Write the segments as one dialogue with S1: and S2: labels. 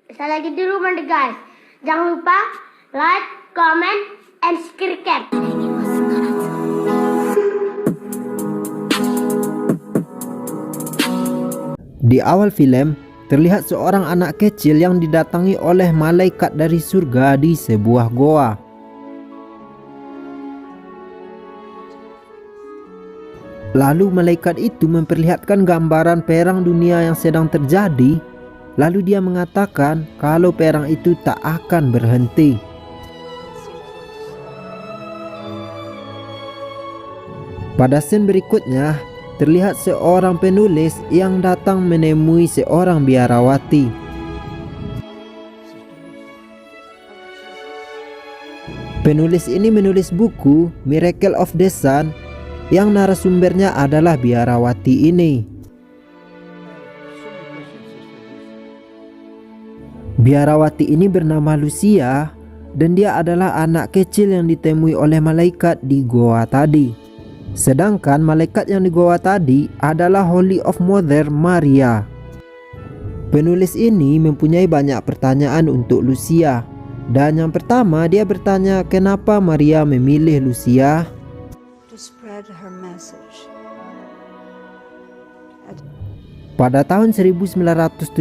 S1: Saya lagi di rumah nih guys. Jangan lupa like, comment, and subscribe.
S2: Di awal film, terlihat seorang anak kecil yang didatangi oleh malaikat dari surga di sebuah goa. Lalu malaikat itu memperlihatkan gambaran perang dunia yang sedang terjadi. Lalu dia mengatakan kalau perang itu tak akan berhenti. Pada scene berikutnya, terlihat seorang penulis yang datang menemui seorang biarawati. Penulis ini menulis buku Miracle of the Sun yang narasumbernya adalah biarawati ini. Biarawati ini bernama Lucia dan dia adalah anak kecil yang ditemui oleh malaikat di goa tadi. Sedangkan malaikat yang di goa tadi adalah Holy of Mother Maria. Penulis ini mempunyai banyak pertanyaan untuk Lucia. Dan yang pertama, dia bertanya kenapa Maria memilih Lucia. Pada tahun 1917,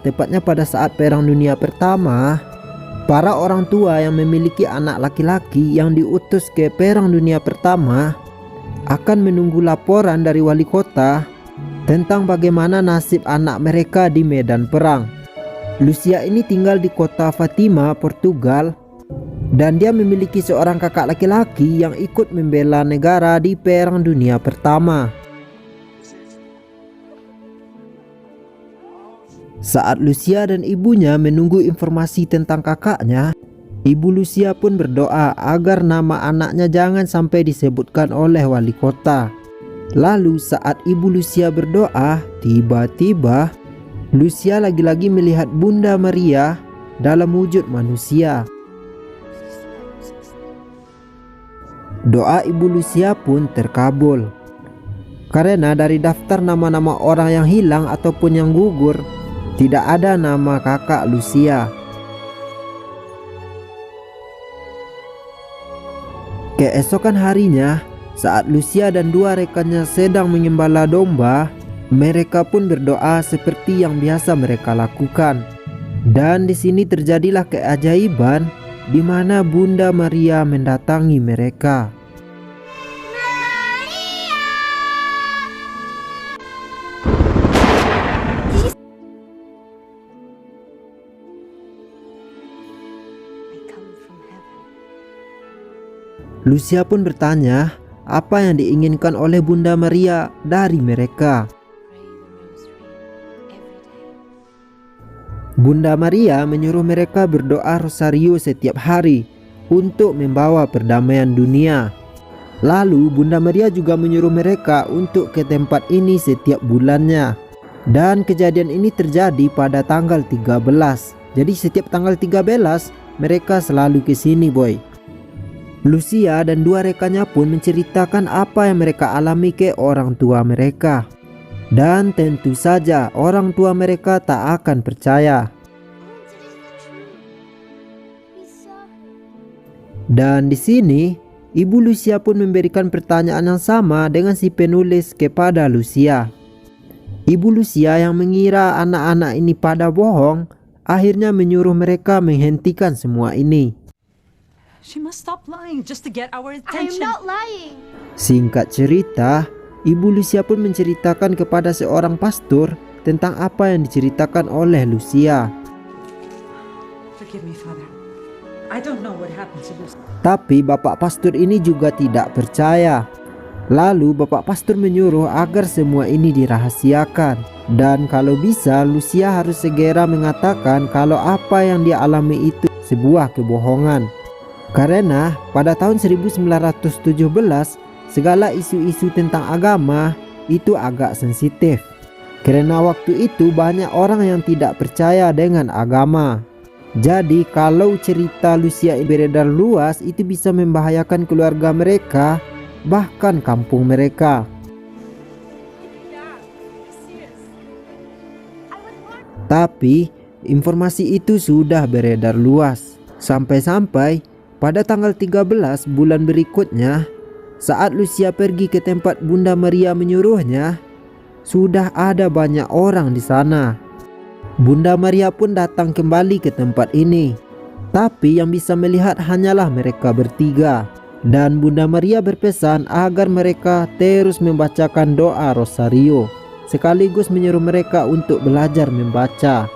S2: tepatnya pada saat Perang Dunia Pertama, para orang tua yang memiliki anak laki-laki yang diutus ke Perang Dunia Pertama akan menunggu laporan dari wali kota tentang bagaimana nasib anak mereka di medan perang. Lucia ini tinggal di kota Fatima, Portugal, dan dia memiliki seorang kakak laki-laki yang ikut membela negara di Perang Dunia Pertama. Saat Lucia dan ibunya menunggu informasi tentang kakaknya, ibu Lucia pun berdoa agar nama anaknya jangan sampai disebutkan oleh wali kota. Lalu saat ibu Lucia berdoa, tiba-tiba Lucia lagi-lagi melihat Bunda Maria dalam wujud manusia. Doa ibu Lucia pun terkabul. Karena dari daftar nama-nama orang yang hilang ataupun yang gugur, tidak ada nama kakak Lucia. Keesokan harinya, saat Lucia dan dua rekannya sedang mengembala domba, mereka pun berdoa seperti yang biasa mereka lakukan. Dan di sini terjadilah keajaiban di mana Bunda Maria mendatangi mereka. Lucia pun bertanya apa yang diinginkan oleh Bunda Maria dari mereka. Bunda Maria menyuruh mereka berdoa rosario setiap hari untuk membawa perdamaian dunia. Lalu Bunda Maria juga menyuruh mereka untuk ke tempat ini setiap bulannya. Dan kejadian ini terjadi pada tanggal 13. Jadi setiap tanggal 13 mereka selalu ke sini, boy. Lucia dan dua rekannya pun menceritakan apa yang mereka alami ke orang tua mereka. Dan tentu saja orang tua mereka tak akan percaya. Dan di sini, ibu Lucia pun memberikan pertanyaan yang sama dengan si penulis kepada Lucia. Ibu Lucia yang mengira anak-anak ini pada bohong, akhirnya menyuruh mereka menghentikan semua ini.
S3: She must stop lying just to get our
S1: I am
S3: attention.
S1: not lying.
S2: Singkat cerita, ibu Lucia pun menceritakan kepada seorang pastor tentang apa yang diceritakan oleh Lucia.
S3: Forgive me, Father. I don't know what happened to Lucy.
S2: Tapi bapak pastor ini juga tidak percaya. Lalu bapak pastor menyuruh agar semua ini dirahasiakan. Dan kalau bisa Lucia harus segera mengatakan kalau apa yang dia alami itu sebuah kebohongan. Karena pada tahun 1917 segala isu-isu tentang agama itu agak sensitif. Karena waktu itu banyak orang yang tidak percaya dengan agama. Jadi kalau cerita Lucia beredar luas itu bisa membahayakan keluarga mereka, bahkan kampung mereka. Tapi informasi itu sudah beredar luas. Sampai-sampai pada tanggal 13 bulan berikutnya, saat Lucia pergi ke tempat Bunda Maria menyuruhnya, sudah ada banyak orang di sana. Bunda Maria pun datang kembali ke tempat ini, tapi yang bisa melihat hanyalah mereka bertiga. Dan Bunda Maria berpesan agar mereka terus membacakan doa rosario, sekaligus menyuruh mereka untuk belajar membaca.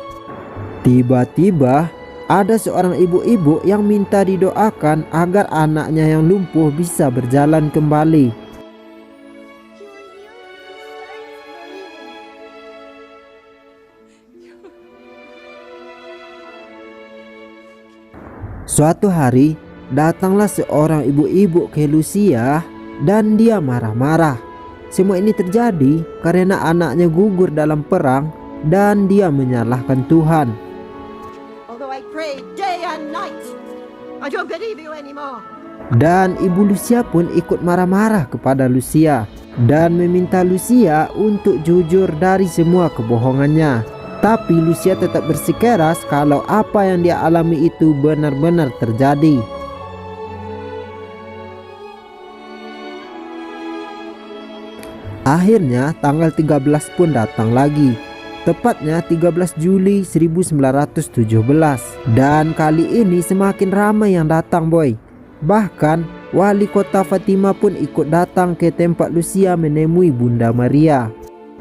S2: Tiba-tiba ada seorang ibu-ibu yang minta didoakan agar anaknya yang lumpuh bisa berjalan kembali. Suatu hari, datanglah seorang ibu-ibu ke Lucia dan dia marah-marah. Semua ini terjadi karena anaknya gugur dalam perang dan dia menyalahkan Tuhan.
S4: Although I pray day and night, I don't believe you anymore.
S2: Dan ibu Lucia pun ikut marah-marah kepada Lucia dan meminta Lucia untuk jujur dari semua kebohongannya. Tapi Lucia tetap bersikeras kalau apa yang dia alami itu benar-benar terjadi. Akhirnya tanggal 13 pun datang lagi, tepatnya 13 Juli 1917. Dan kali ini semakin ramai yang datang boy. Bahkan wali kota Fatima pun ikut datang ke tempat Lucia menemui Bunda Maria.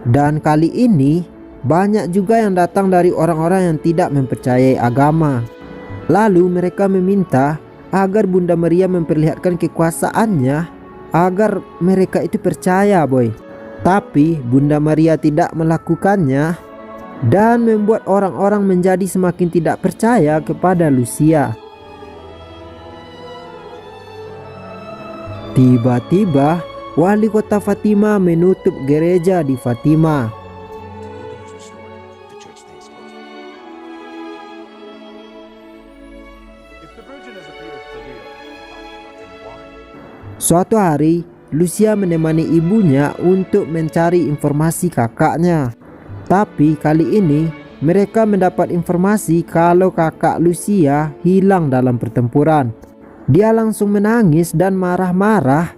S2: Dan kali ini banyak juga yang datang dari orang-orang yang tidak mempercayai agama. Lalu mereka meminta agar Bunda Maria memperlihatkan kekuasaannya agar mereka itu percaya boy. Tapi Bunda Maria tidak melakukannya dan membuat orang-orang menjadi semakin tidak percaya kepada Lucia. Tiba-tiba wali kota Fatima menutup gereja di Fatima. Suatu hari, Lucia menemani ibunya untuk mencari informasi kakaknya. Tapi kali ini mereka mendapat informasi kalau kakak Lucia hilang dalam pertempuran. Dia langsung menangis dan marah-marah,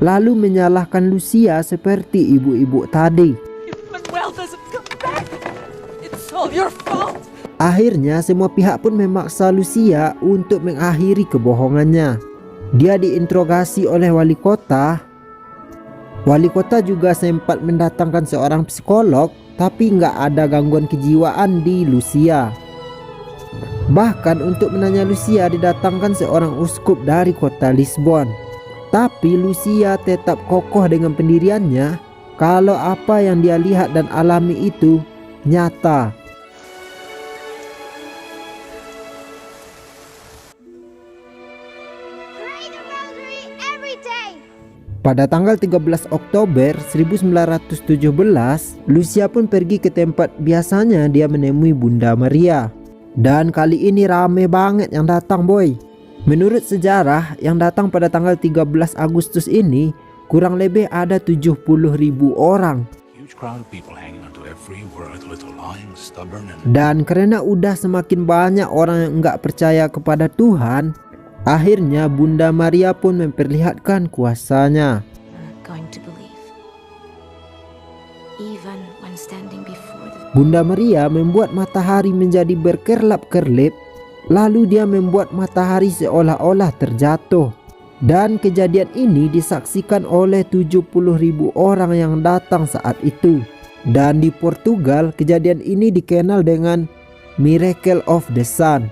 S2: lalu menyalahkan Lucia seperti ibu-ibu tadi. Akhirnya semua pihak pun memaksa Lucia untuk mengakhiri kebohongannya. Dia diinterogasi oleh wali kota. Wali kota juga sempat mendatangkan seorang psikolog, tapi nggak ada gangguan kejiwaan di Lucia. Bahkan untuk menanya Lucia didatangkan seorang uskup dari kota Lisbon. Tapi Lucia tetap kokoh dengan pendiriannya kalau apa yang dia lihat dan alami itu nyata. Pada tanggal 13 Oktober 1917, Lucia pun pergi ke tempat biasanya dia menemui Bunda Maria. Dan kali ini rame banget yang datang boy. Menurut sejarah, yang datang pada tanggal 13 Agustus ini kurang lebih ada 70.000 orang. Dan karena udah semakin banyak orang yang enggak percaya kepada Tuhan, akhirnya Bunda Maria pun memperlihatkan kuasanya. Bunda Maria membuat matahari menjadi berkerlap-kerlip, lalu dia membuat matahari seolah-olah terjatuh. Dan kejadian ini disaksikan oleh 70.000 orang yang datang saat itu. Dan di Portugal, kejadian ini dikenal dengan Miracle of the Sun.